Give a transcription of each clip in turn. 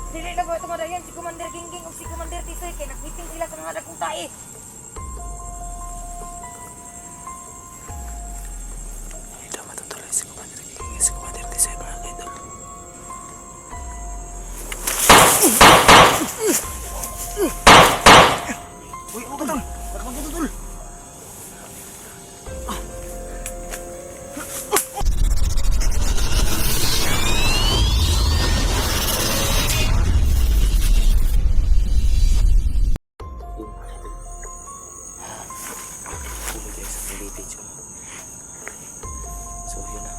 Dili na ba tumadayan si Commander Gingging o si Commander Tisoy kay nag-meeting sila sa mga dagkong tae. Hindi daw matutuloy si Commander King, si Commander Tisoy mga kaidol. Uy, ano ka tol? Ba't magtutol? Tuloy tayo sa video. So yun na.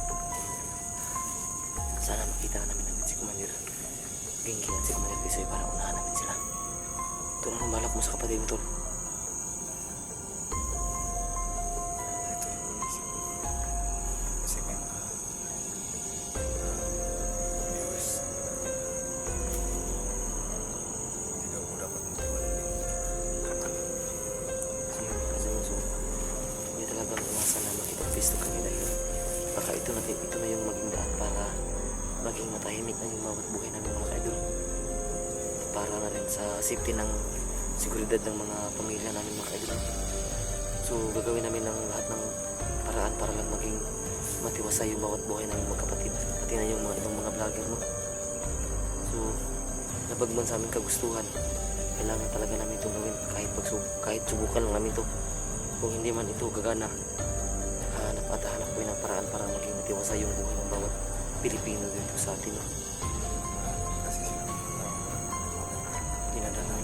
Sana makita namin agad si Commander Gingging at si Commander Tisoy para unahan namin sila. Tol, anong balak mo sa kapatid mo, Tol? Ito yung inisip ko. Kasi may mga viewers hindi daw ko dapat magtiwala. So yun, kasi mo, so hindi talagang umasan na makipag-face to kami dahil baka ito na yung maging daan para maging matahimik na yung bawat buhay namin mga kaidol. Para na rin sa safety ng seguridad ng mga pamilya namin mga kaidol. So gagawin namin ng lahat ng paraan para lang maging matiwasay yung bawat buhay namin magkapatid, pati na yung mga ibang mga vlogger, no? So nabagman sa aming kagustuhan, kailangan talaga namin itong gawin kahit subukan lang namin ito. Kung hindi man ito gagana, hanap ko ng paraan para maging matiwasay yung buhay ng bawat Pilipino dito sa atin, no? Kasi sila Dinadala.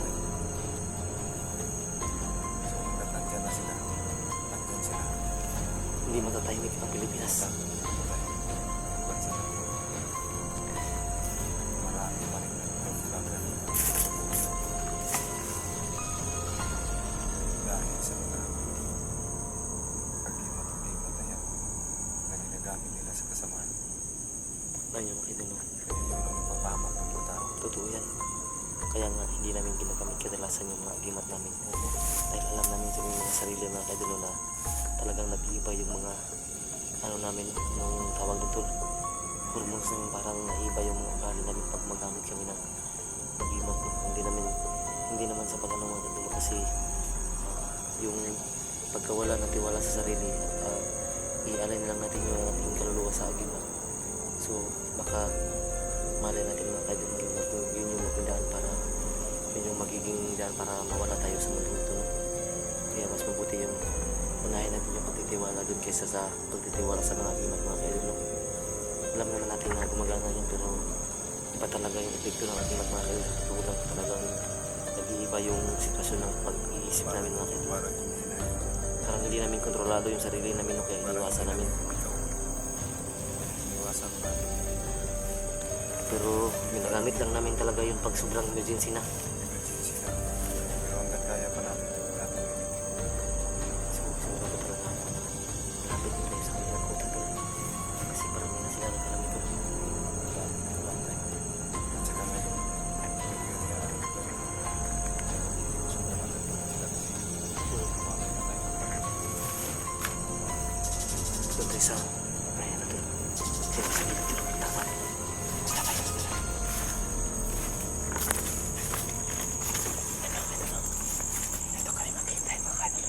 so hanggat nandyan na sila, nandyan sila. Hindi matatahimik ang Pilipinas. Bansa natin. Marami pa rin nag-vlogger dahil sa mga pag-imot na yan na ginagamit nila sa kasamaan. Ayun yung makita, no? Kaya yun ang nagpapahamak ng mga tao. Totoo yan. Kaya nga hindi namin ginagamit kadalasan yung mga gimat namin. Dahil alam namin sa mga sarili mga kaidolo na talagang nag-iiba yung mga ano namin nung tawag doon, Tol. Hormones namin parang naiba yung mga ugali namin pag magamit kami ng mag-gimat, no? Hindi naman sa pagano mga kaidolo kasi yung pagkawala ng tiwala sa sarili at ialay na lang natin yung ating kaluluwa sa agimat. So baka malay natin mga kaidolo yun yung magiging daan para mawala tayo sa mundo ito, no? Kaya mas mabuti yung unahin natin yung pagtitiwala doon kaysa sa pagtitiwala sa mga gimat mga kaidolo. Alam naman natin na gumagana yun pero iba talaga yung epekto ng gimat mga kaidolo. Tulang talagang nag-iiba yung sitwasyon ng pag-iisip namin mga kaidolo. Parang hindi namin kontrolado yung sarili namin, no? Kaya iniwasan namin. Iniwasan natin. Pero ginagamit lang namin talaga yung pag sobrang emergency na. Emergency na. Pero hanggat kaya pa natin gagawin. Siguro ko talaga malapit na tayo sa kanilang kota, Tol. Kasi parang may na sila nagkalamit ko. At saka ngayon, nangyayari ito. Sobrang agad na sila. Kumamay na tayo. Doon tayo sa ayan na, Tol. Sila sa gilid, Tol. Tama. Tama yun. Ito kami maghintay mga kaidol.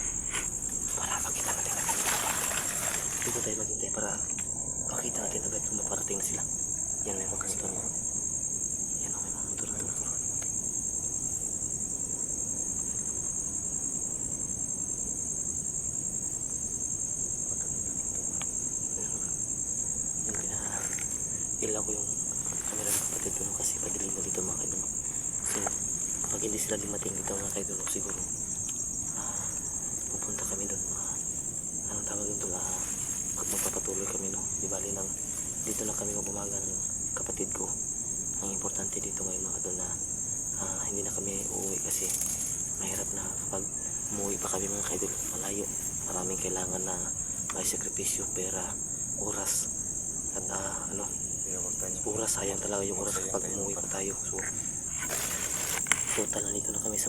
Para makita natin agad. Dito tayo maghintay para makita natin agad kung maparating na sila. Yan may mga motor mo. Yan o, may mga motor. Ilaw ko yung camera ng kapatid ko, no? Kasi padilim na dito mga kaidol. So pag hindi sila dumating dito mga kaidol, siguro pupunta kami doon. Anong tawag dito, magpapatuloy kami, no? Di bali lang dito na kami mabumaga ng kapatid ko. Ang importante dito ngayon mga kaidol na hindi na kami uuwi kasi mahirap na kapag umuwi pa kami mga kaidol, malayo. Maraming kailangan na may sakripisyo, pera, oras at Kaya wag tayo. oras, sayang talaga yung oras kapag umuwi pa tayo. So total na dito na kami sa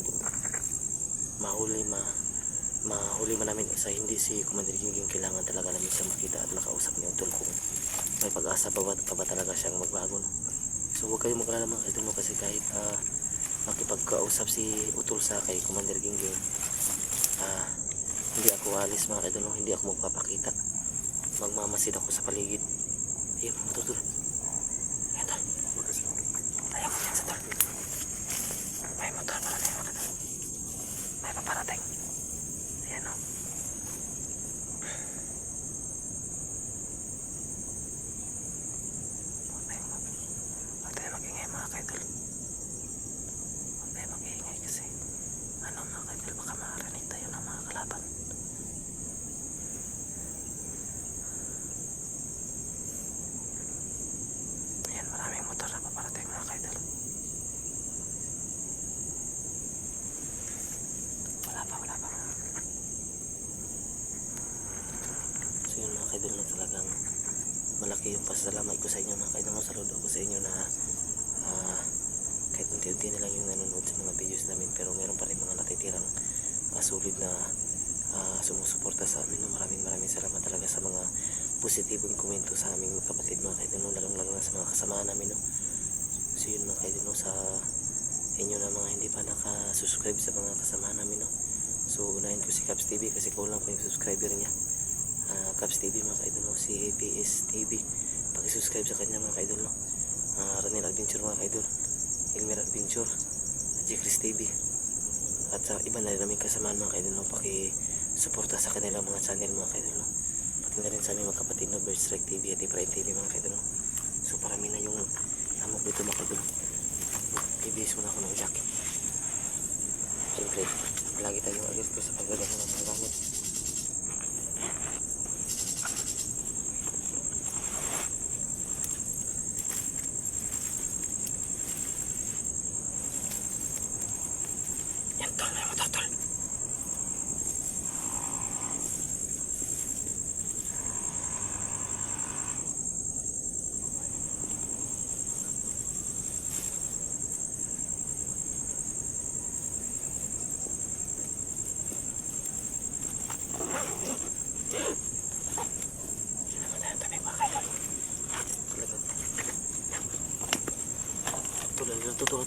mahuli man namin sa hindi si Commander Gingging. Kailangan talaga namin siya makita at makausap niya tol kung may pag-asa pa ba talaga siyang magbago, no? So huwag kayong mag-alala mga kaidol kasi kahit makipagkausap si Utol sa kay Commander Gingging, hindi ako alis mga kaidol, hindi ako magpapakita. Magmamasid ako sa paligid. Ayun, matutol. Ayan, tol. Huwag kasi. Ayaw ko yan sa tol. May motor para tayo mga tol. May paparating. Ayan o. Huwag tayo mag-ingay mga kaidol. Huwag tayo mag-ingay kasi ano mga kaidol, baka makarinig tayo ng mga kalaban. Ayan, maraming motor na paparating mga kaidol. Wala pa. So yun mga kaidol, na talagang malaki yung pasasalamat ko sa inyo mga kaidol. Saludo ako sa inyo na kahit unti-unti na lang yung nanonood sa mga videos namin, pero meron pa rin mga natitirang sulit na sumusuporta sa amin. Maraming salamat talaga sa mga positibong komento sa aming kapatid mga kaidol, lalong-lalo na sa mga kasama namin, no? So yun mga kaidol, sa inyo na mga hindi pa nakasubscribe sa mga kasama namin, no? So unahin ko si Caps TV kasi kulang pa yung subscriber niya. Caps TV mga kaidol, no? Si PS TV, paki-subscribe sa kanya mga kaidol, no? Ranel Adventure mga kaidol, Elmer Adventure, Jekris TV, at sa iba na rin namin kasamaan mga kaidol, no? Paki-suporta sa kanilang mga channel mga kaidol, no? Pati na rin sa aming magkapatid na Bird Strike TV at Ifrain TV mga kaidol, no? So parami na yung amok dito mga kaidol. Ibihis muna ako ng jacket. Siyempre, palagi tayong alert ko sa pagdala ng mga gamit. Yan tol, may motor tol.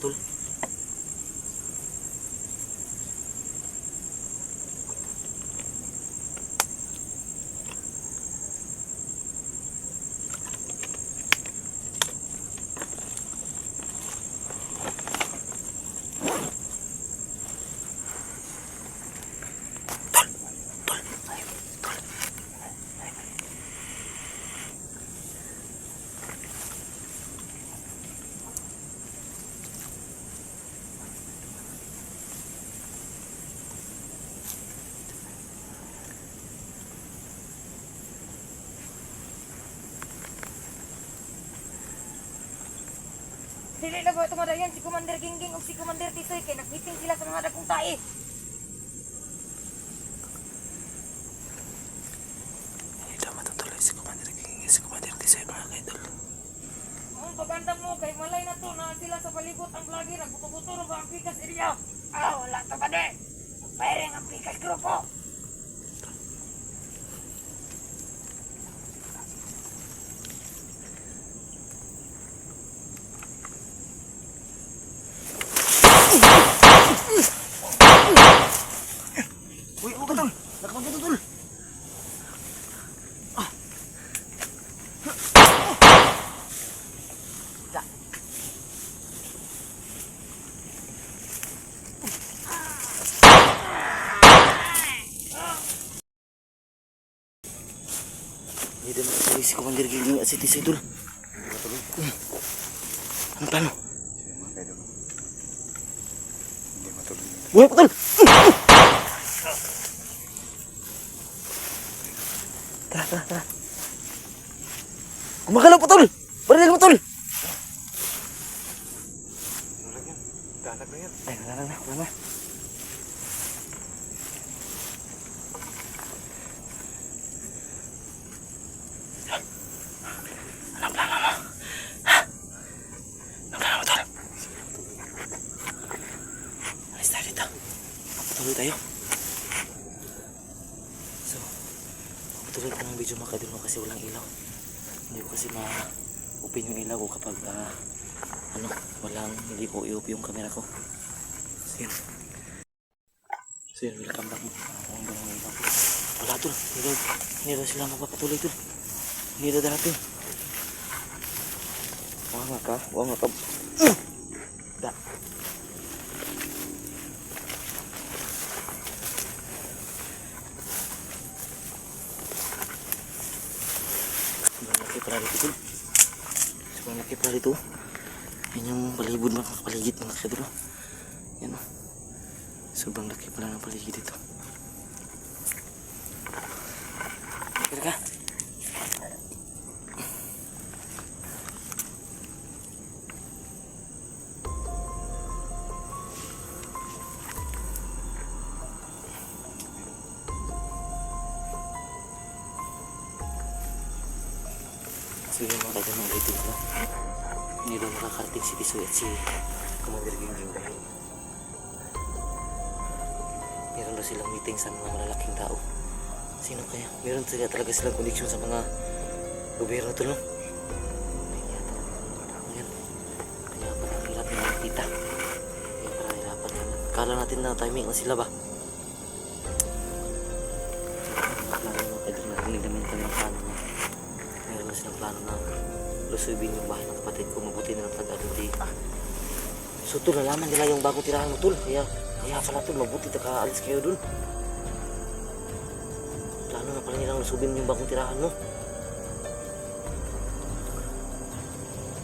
Tol. Dili na ba tumadayan si Commander Gingging o si Commander Tisoy kay nag-meeting sila sa mga dagkong tae. Ito matutuloy si Commander Gingging, si Commander Tisoy mga kaidol. Ang pagandam mo kay malay na to na sila sa palibot ang lagi nagbuto-buto ba ang pikas area. Wala to pa de. Firing ang pikas grupo. Uy, ako tol! Nakapagputo tol! Hindi din matuloy si Commander Gingging at si Tisoy tol. Anong plano? Sige mga kaidol. Hindi matuloy. Buhay po tol! Tara. Gumagalaw po tol! Barilin mo tol! Ano lang yan? Dalag na yan. Ay, wala na. Anong plano mo? Anong plano mo tol? Alis tayo dito. Patuloy tayo. So, patuloy ko ng video mga kaidol kasi walang ilaw. Hindi ko kasi ma-open yung ilaw ko kapag ano, hindi ko i-off yung camera ko. So yun. So yun, welcome back mo. Wala tol, hindi daw sila magpapatuloy tol. Hindi daw darating. Wanga ka. Da. Sobrang laki pala dito tol. Sobrang laki pala dito. Yan yung palibod mga paligid mga kadro. Yan o. Sobrang laki pala ng paligid dito. Kira ka. So yun mga kaibigan, ulitin ko. Hindi daw makakarating si Tisoy at si Commander Gingging dahil meron daw silang meeting sa mga malalaking tao. Sino kaya? Meron talaga silang connection sa mga gobyerno to, no? Ayan. Kaya parang hirap na nakita. Kaya parang hirapan naman. Kala natin na timing na sila ba? Plano mga kaibigan, narinig namin kami ng plano na meron na silang plano na lusubin yung bahay ng kapatid ko. Mabuti na lang taga-adun di. So tol, nalaman nila yung bagong tirahan mo tol. Kaya pala tol, mabuti nakaalis kayo dun. Plano na pala nilang lusubin yung bagong tirahan mo.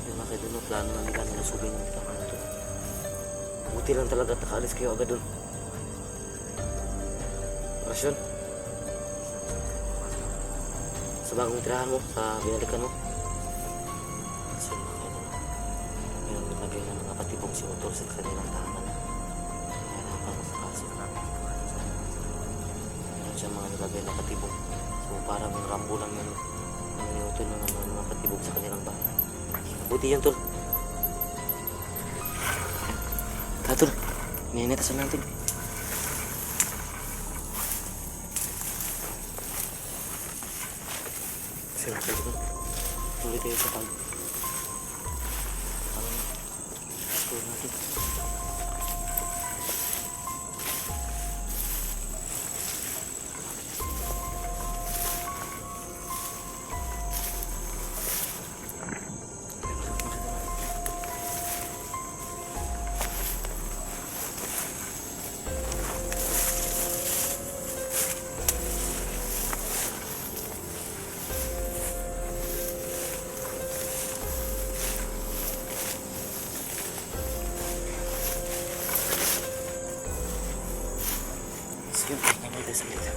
Yung mga kayo dun, plano na nila na lusubin yung tirahan mo tol. Mabuti lang talaga at nakaalis kayo agad dun. Rasyon? Sa bagong tirahan mo, sa binalikan mo. So mga kayo dun, yung nilagay ng mga patibong si Utol sa kanilang tahanan. Nahirapan mo sa kaso. Meron siya mga nilagay na patibong. So parang yung rambo lang yung ni Utol ng mga patibong sa kanilang bahay. Buti yun, Tol. Tol, ninita sa natin. Sige, tuloy tayo sa pag explore natin. Sige, nangyay tayo sa dito.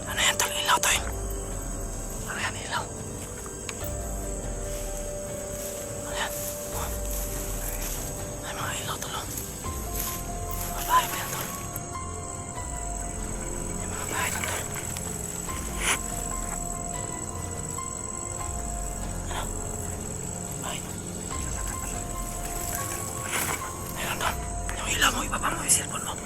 Ano yan, Tol? Ilaw to yun. Ano yan, ilaw? Ano yan? Ay, mga ilaw, Tol. May bahay pa yan, Tol. May mga bahay doon, Tol. Ano? Bahay. Ayun, Tol. Yung ilaw mo, ibaba mo yung cellphone mo.